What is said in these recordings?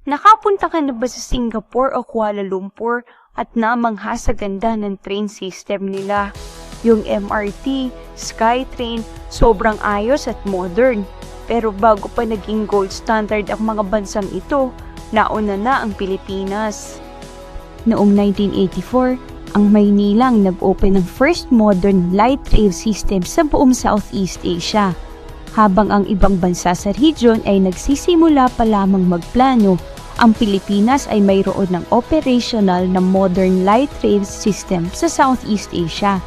Nakapunta ka na ba sa Singapore o Kuala Lumpur at namangha sa ganda ng train system nila? Yung MRT, SkyTrain, sobrang ayos at modern. Pero bago pa naging gold standard ang mga bansang ito, nauna na ang Pilipinas. Noong 1984, ang Maynila ang nag-open ng first modern light rail system sa buong Southeast Asia. Habang ang ibang bansa sa region ay nagsisimula pa lamang magplano, ang Pilipinas ay mayroon ng operational na modern light rail system sa Southeast Asia.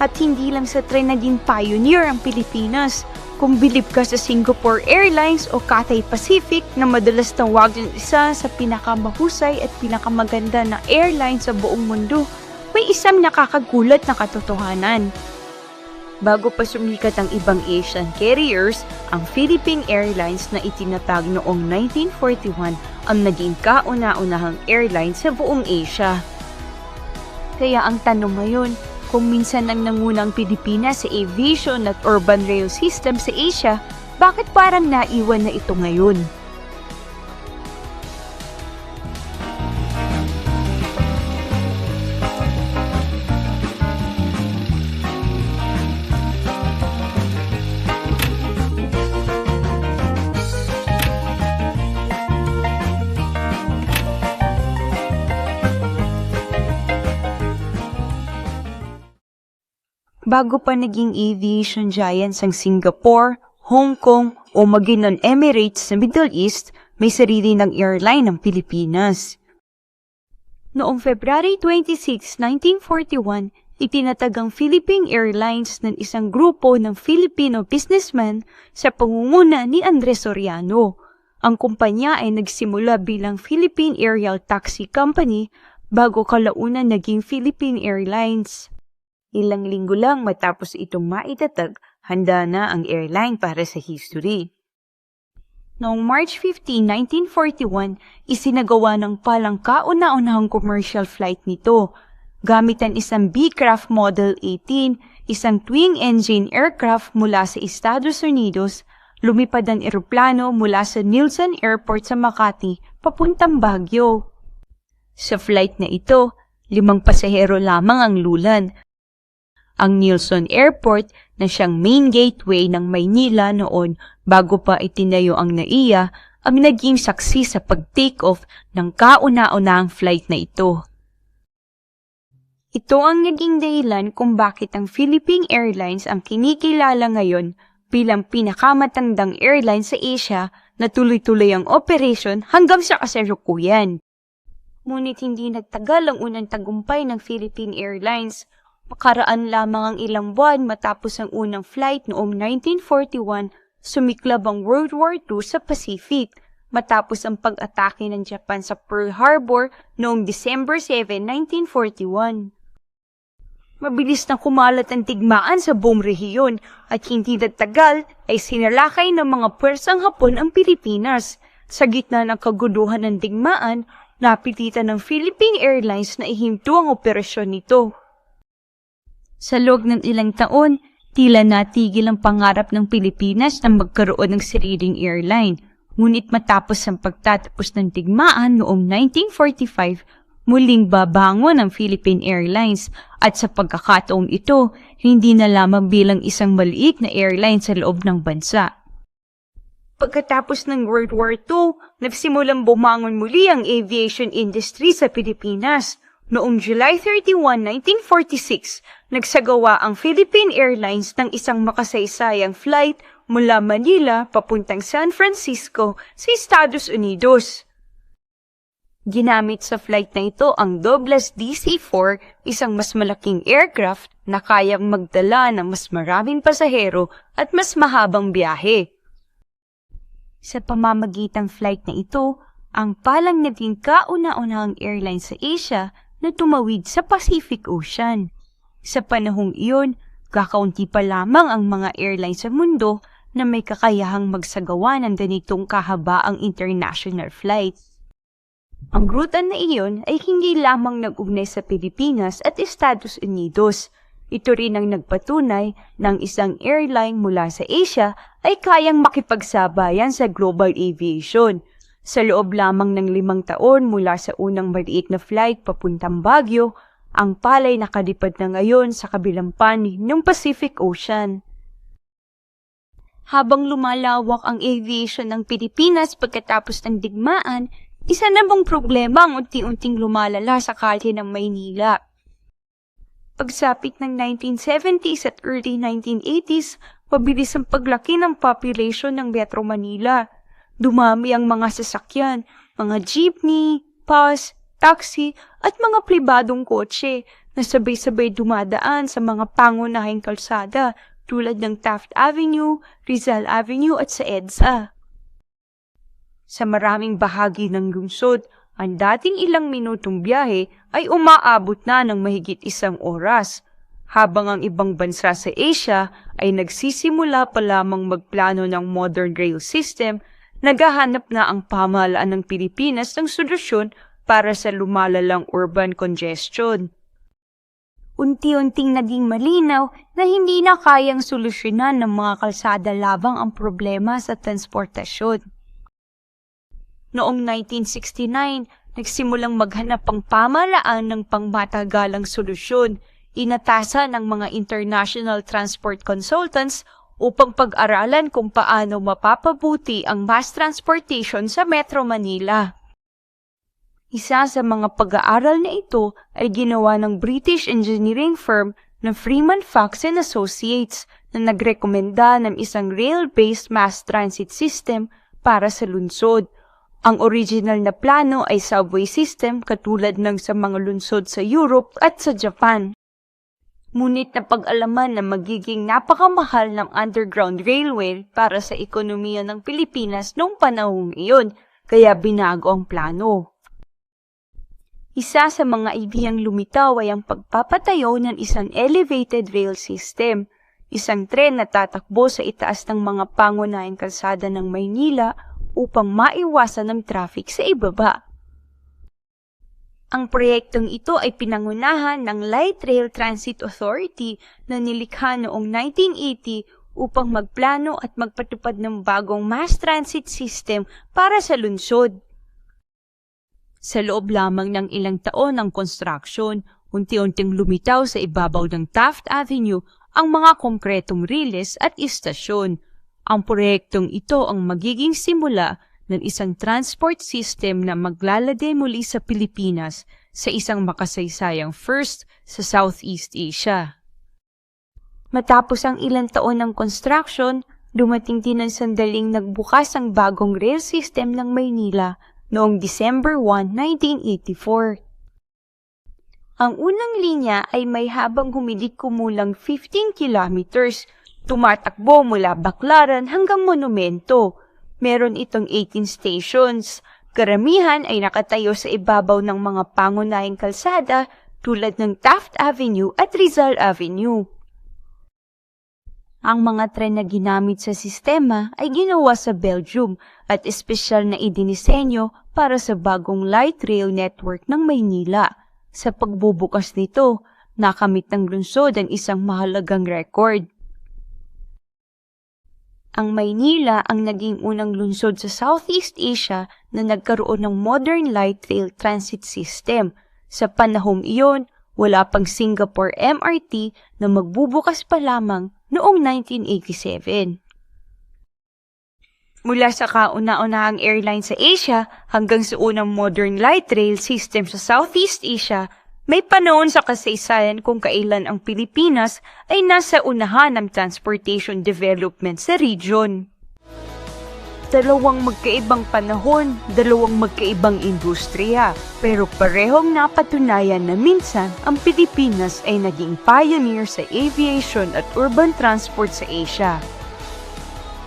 At hindi lang sa train naging pioneer ang Pilipinas. Kung bilib ka sa Singapore Airlines o Cathay Pacific na madalas tawagin isa sa pinakamahusay at pinakamaganda na airline sa buong mundo, may isang nakakagulat na katotohanan. Bago pa sumikat ang ibang Asian carriers, ang Philippine Airlines na itinatag noong 1941 ang naging kauna-unahang airline sa buong Asia. Kaya ang tanong ngayon, kung minsan ang nangunang Pilipinas sa aviation at urban rail system sa Asia, bakit parang naiwan na ito ngayon? Bago pa naging aviation giants ang Singapore, Hong Kong o maging ang Emirates sa Middle East, may sarili ng airline ng Pilipinas. Noong February 26, 1941, itinatag ang Philippine Airlines ng isang grupo ng Filipino businessmen sa pangunguna ni Andres Soriano. Ang kumpanya ay nagsimula bilang Philippine Aerial Taxi Company bago kalaunan naging Philippine Airlines. Ilang linggo lang matapos itong maitatag, handa na ang airline para sa history. Noong March 15, 1941, isinagawa ng palang kauna-unahang commercial flight nito. Gamit ang isang Beechcraft Model 18, isang twin-engine aircraft mula sa Estados Unidos, lumipad ang eroplano mula sa Nilsson Airport sa Makati, papuntang Baguio. Sa flight na ito, 5 pasahero lamang ang lulan. Ang Nilsson Airport na siyang main gateway ng Maynila noon bago pa itinayo ang NAIA ang naging saksi sa pag-take-off ng kauna-unahang flight na ito. Ito ang naging dahilan kung bakit ang Philippine Airlines ang kinikilala ngayon bilang pinakamatandang airline sa Asia na tuloy-tuloy ang operation hanggang sa kasalukuyan. Ngunit hindi nagtagal ang unang tagumpay ng Philippine Airlines. Makaraan lamang ang ilang buwan matapos ang unang flight noong 1941, sumiklab ang World War II sa Pacific matapos ang pag-atake ng Japan sa Pearl Harbor noong December 7, 1941. Mabilis na kumalat ang digmaan sa buong rehiyon at hindi nagtagal ay sinalakay ng mga puwersang Hapon ang Pilipinas. Sa gitna ng kaguluhan ng digmaan, napilitan ng Philippine Airlines na ihinto ang operasyon nito. Sa loob ng ilang taon, tila natigil ang pangarap ng Pilipinas na magkaroon ng sariling airline. Ngunit matapos ang pagtatapos ng digmaan noong 1945, muling babangon ang Philippine Airlines at sa pagkakataong ito, hindi na lamang bilang isang maliit na airline sa loob ng bansa. Pagkatapos ng World War II, nagsimulang bumangon muli ang aviation industry sa Pilipinas. Noong July 31, 1946, nagsagawa ang Philippine Airlines ng isang makasaysayang flight mula Manila papuntang San Francisco sa Estados Unidos. Ginamit sa flight na ito ang Douglas DC-4, isang mas malaking aircraft na kayang magdala ng mas maraming pasahero at mas mahabang biyahe. Sa pamamagitang flight na ito, ang palang naging kauna-unahang airline sa Asia na tumawid sa Pacific Ocean. Sa panahong iyon, kakaunti pa lamang ang mga airline sa mundo na may kakayahang magsagawa ng ganitong kahabaang international flights. Ang ruta na iyon ay hindi lamang nag-ugnay sa Pilipinas at Estados Unidos. Ito rin ang nagpatunay ng isang airline mula sa Asia ay kayang makipagsabayan sa global aviation. Sa loob lamang ng 5 taon mula sa unang maliit na flight papuntang Baguio, ang palay nakalipad na ngayon sa kabilang panig ng Pacific Ocean. Habang lumalawak ang aviation ng Pilipinas pagkatapos ng digmaan, isa namang problema ang unti-unting lumalala sa kalye ng Maynila. Pagsapit ng 1970s at early 1980s, pabilis ang paglaki ng population ng Metro Manila. Dumami ang mga sasakyan, mga jeepney, bus, taxi at mga pribadong kotse na sabay-sabay dumadaan sa mga pangunahing kalsada tulad ng Taft Avenue, Rizal Avenue at sa EDSA. Sa maraming bahagi ng lungsod, ang dating ilang minutong biyahe ay umaabot na ng mahigit 1 oras, habang ang ibang bansa sa Asia ay nagsisimula pa lamang magplano ng modern rail system, naghahanap na ang pamahalaan ng Pilipinas ng solusyon para sa lumalalang urban congestion. Unti-unting naging malinaw na hindi na kayang solusyonan ng mga kalsada labang ang problema sa transportasyon. Noong 1969, nagsimulang maghanap ang pamahalaan ng pangmatagalang solusyon. Inatasan ng mga international transport consultants upang pag-aralan kung paano mapapabuti ang mass transportation sa Metro Manila. Isa sa mga pag-aaral na ito ay ginawa ng British engineering firm na Freeman Fox and Associates na nagrekomenda ng isang rail-based mass transit system para sa lungsod. Ang original na plano ay subway system katulad ng sa mga lungsod sa Europe at sa Japan. Ngunit napag-alaman na magiging napakamahal ng underground railway para sa ekonomiya ng Pilipinas noong panahong iyon, kaya binago ang plano. Isa sa mga ideyang lumitaw ay ang pagpapatayo ng isang elevated rail system, isang tren na tatakbo sa itaas ng mga pangunahing kalsada ng Maynila upang maiwasan ang traffic sa ibaba. Ang proyektong ito ay pinangunahan ng Light Rail Transit Authority na nilikha noong 1980 upang magplano at magpatupad ng bagong mass transit system para sa lungsod. Sa loob lamang ng ilang taon ng construction, unti-unting lumitaw sa ibabaw ng Taft Avenue ang mga konkretong riles at istasyon. Ang proyektong ito ang magiging simula ng isang transport system na maglalagay muli sa Pilipinas sa isang makasaysayang first sa Southeast Asia. Matapos ang ilang taon ng construction, dumating din ang sandaling nagbukas ang bagong rail system ng Maynila noong December 1, 1984. Ang unang linya ay may habang humilig kumulang 15 kilometers, tumatakbo mula Baclaran hanggang Monumento. Meron itong 18 stations. Karamihan ay nakatayo sa ibabaw ng mga pangunahing kalsada tulad ng Taft Avenue at Rizal Avenue. Ang mga tren na ginamit sa sistema ay ginawa sa Belgium at espesyal na idinisenyo para sa bagong light rail network ng Maynila. Sa pagbubukas nito, nakamit ng lungsod ang isang mahalagang record. Ang Maynila ang naging unang lungsod sa Southeast Asia na nagkaroon ng modern light rail transit system. Sa panahong iyon, wala pang Singapore MRT na magbubukas pa lamang noong 1987. Mula sa kauna-unahang airline sa Asia hanggang sa unang modern light rail system sa Southeast Asia, may panahon sa kasaysayan kung kailan ang Pilipinas ay nasa unahan ng transportation development sa region. Dalawang magkaibang panahon, dalawang magkaibang industriya, pero parehong napatunayan na minsan ang Pilipinas ay naging pioneer sa aviation at urban transport sa Asia.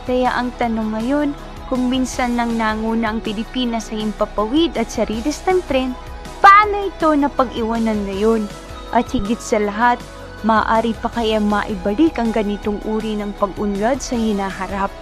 Kaya ang tanong ngayon, kung minsan nang nanguna ang Pilipinas sa himpapawid at sa riles ng tren, paano ito napag-iwanan ngayon? At higit sa lahat, maaari pa kaya maibalik ang ganitong uri ng pag-unlad sa hinaharap?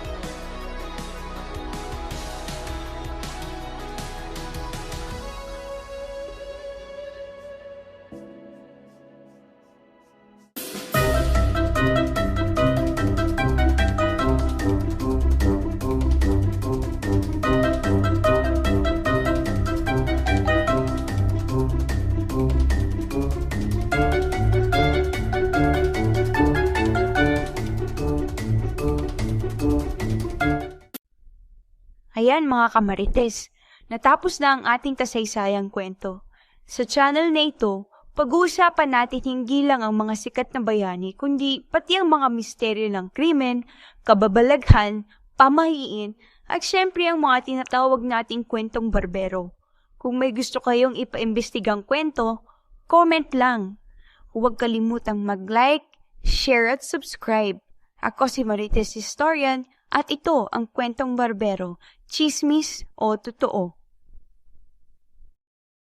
Ayan mga kamarites, natapos na ang ating kasaysayang kwento. Sa channel na ito, pag-uusapan natin hindi lang ang mga sikat na bayani, kundi pati ang mga misteryo ng krimen, kababalaghan, pamahiin, at syempre ang mga tinatawag nating kwentong barbero. Kung may gusto kayong ipaimbestigang kwento, comment lang. Huwag kalimutang mag-like, share at subscribe. Ako si Marites Historian at ito ang Kwentong Barbero, Chismis o Totoo.